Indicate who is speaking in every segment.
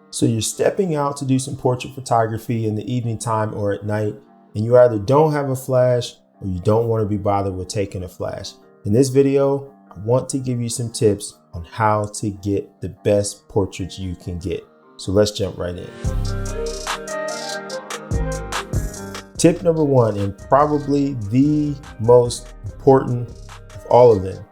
Speaker 1: So you're stepping out to do some portrait photography in the evening time or at night, and you either don't have a flash or you don't want to be bothered with taking a flash. In this video, I want to give you some tips on how to get the best portraits you can get. So let's jump right in. Tip number one, and probably the most important of all of them.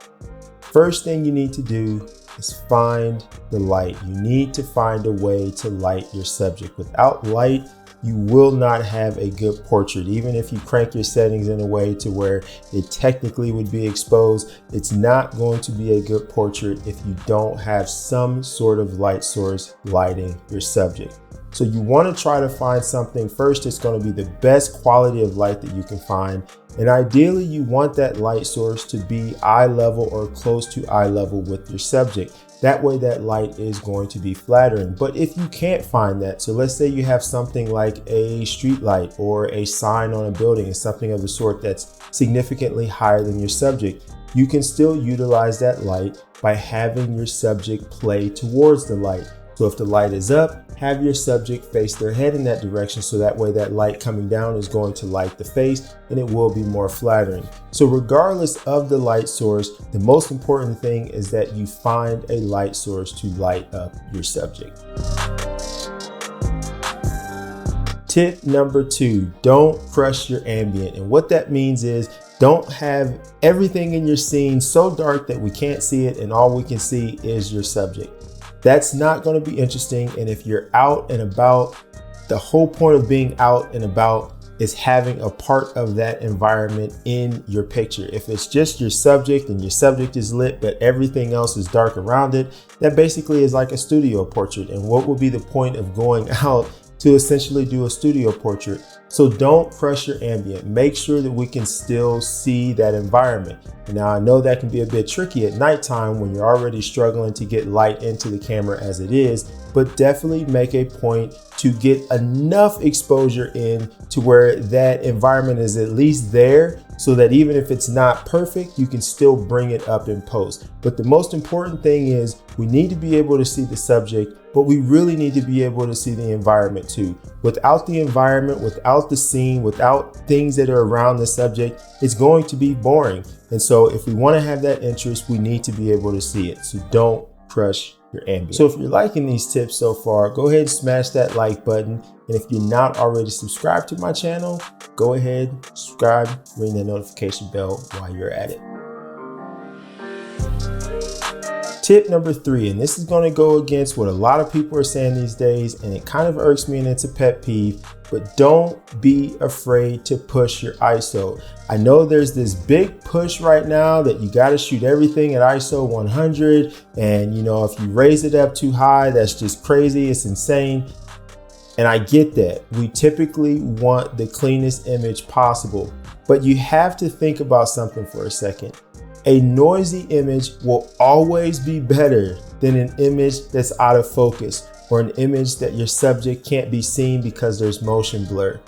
Speaker 1: First thing you need to do is find the light. You need to find a way to light your subject. Without light, you will not have a good portrait. Even if you crank your settings in a way to where it technically would be exposed, it's not going to be a good portrait if you don't have some sort of light source lighting your subject. So you want to try to find something first that's going to be the best quality of light that you can find. And ideally, you want that light source to be eye level or close to eye level with your subject. That way that light is going to be flattering. But if you can't find that, so let's say you have something like a street light or a sign on a building and something of the sort that's significantly higher than your subject, you can still utilize that light by having your subject play towards the light. So if the light is up, have your subject face their head in that direction, so that way that light coming down is going to light the face and it will be more flattering. So regardless of the light source, the most important thing is that you find a light source to light up your subject. Tip number two, don't crush your ambient. And what that means is don't have everything in your scene so dark that we can't see it and all we can see is your subject. That's not going to be interesting. And if you're out and about, the whole point of being out and about is having a part of that environment in your picture. If it's just your subject and your subject is lit, but everything else is dark around it, that basically is like a studio portrait. And what would be the point of going out to essentially do a studio portrait? So don't crush your ambient. Make sure that we can still see that environment. Now, I know that can be a bit tricky at nighttime when you're already struggling to get light into the camera as it is, but definitely make a point to get enough exposure in to where that environment is at least there, so that even if it's not perfect, you can still bring it up in post. But the most important thing is we need to be able to see the subject, but we really need to be able to see the environment too. Without the environment, without the scene, without things that are around the subject, it's going to be boring. And so if we want to have that interest, we need to be able to see it. So don't crush your ambient. So if you're liking these tips so far, go ahead and smash that like button. And if you're not already subscribed to my channel, go ahead, subscribe, ring that notification bell while you're at it. Tip number three, and this is going to go against what a lot of people are saying these days, and it kind of irks me and it's a pet peeve, but don't be afraid to push your ISO. I know there's this big push right now that you got to shoot everything at ISO 100, and if you raise it up too high, that's just crazy, it's insane. And I get that. We typically want the cleanest image possible, but you have to think about something for a second. A noisy image will always be better than an image that's out of focus or an image that your subject can't be seen because there's motion blur.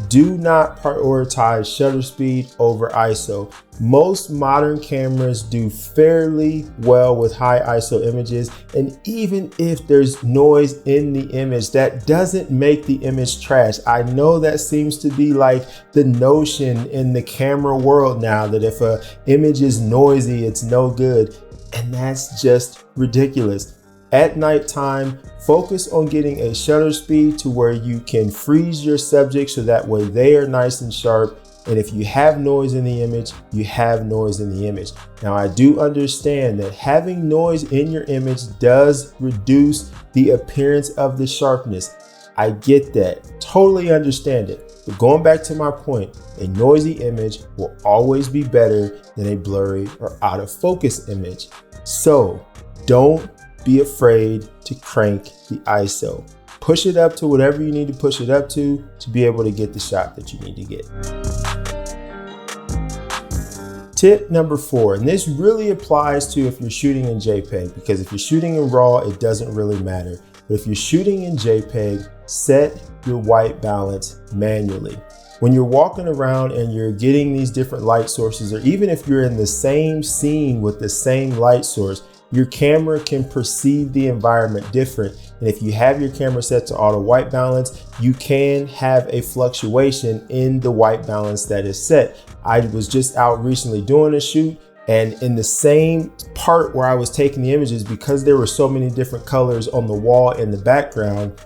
Speaker 1: Do not prioritize shutter speed over ISO. Most modern cameras do fairly well with high ISO images, and even if there's noise in the image, that doesn't make the image trash. I know that seems to be like the notion in the camera world now, that if an image is noisy, it's no good, and that's just ridiculous. At nighttime, focus on getting a shutter speed to where you can freeze your subject so that way they are nice and sharp. And if you have noise in the image, you have noise in the image. Now, I do understand that having noise in your image does reduce the appearance of the sharpness. I get that, totally understand it. But going back to my point, a noisy image will always be better than a blurry or out of focus image. So don't be afraid to crank the ISO. Push it up to whatever you need to push it up to be able to get the shot that you need to get. Tip number four, and this really applies to if you're shooting in JPEG, because if you're shooting in RAW, it doesn't really matter. But if you're shooting in JPEG, set your white balance manually. When you're walking around and you're getting these different light sources, or even if you're in the same scene with the same light source, your camera can perceive the environment different. And if you have your camera set to auto white balance, you can have a fluctuation in the white balance that is set. I was just out recently doing a shoot, and in the same part where I was taking the images, because there were so many different colors on the wall in the background,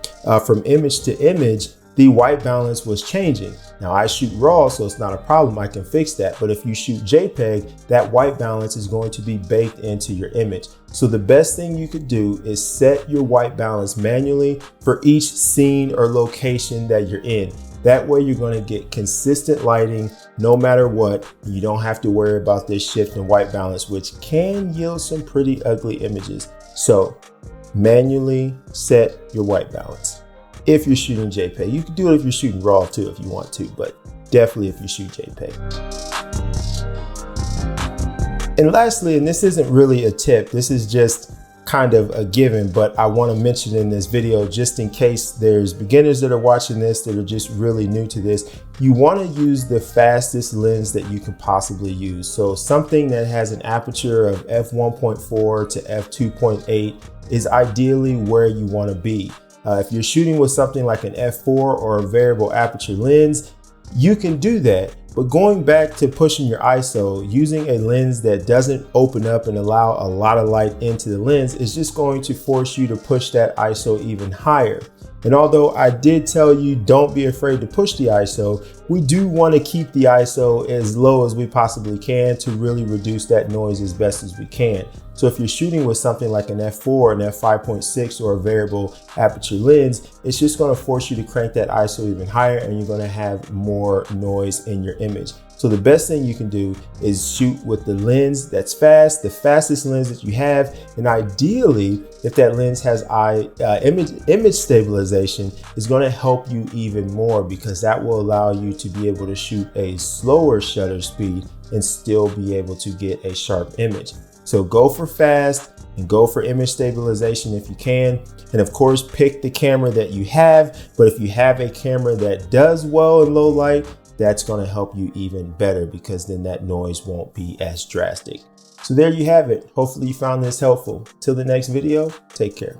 Speaker 1: from image to image, the white balance was changing. Now I shoot RAW, so it's not a problem, I can fix that. But if you shoot JPEG, that white balance is going to be baked into your image. So the best thing you could do is set your white balance manually for each scene or location that you're in. That way you're going to get consistent lighting no matter what. You don't have to worry about this shift in white balance, which can yield some pretty ugly images. So manually set your white balance. If you're shooting JPEG, you can do it if you're shooting RAW too if you want to, but definitely if you shoot JPEG. And lastly, and this isn't really a tip, this is just kind of a given, but I want to mention in this video, just in case there's beginners that are watching this that are just really new to this, you want to use the fastest lens that you can possibly use. So something that has an aperture of f1.4 to f2.8 is ideally where you want to be. If you're shooting with something like an f4 or a variable aperture lens, you can do that. But going back to pushing your ISO, using a lens that doesn't open up and allow a lot of light into the lens is just going to force you to push that ISO even higher. And although I did tell you don't be afraid to push the ISO, we do want to keep the ISO as low as we possibly can to really reduce that noise as best as we can. So if you're shooting with something like an f4, an f5.6, or a variable aperture lens, it's just going to force you to crank that ISO even higher, and you're going to have more noise in your image. So the best thing you can do is shoot with the lens that's fast, the fastest lens that you have. And ideally, if that lens has image stabilization, it's going to help you even more, because that will allow you to be able to shoot a slower shutter speed and still be able to get a sharp image. So go for fast and go for image stabilization if you can. And of course, pick the camera that you have. But if you have a camera that does well in low light, that's going to help you even better, because then that noise won't be as drastic. So there you have it. Hopefully you found this helpful. Till the next video, take care.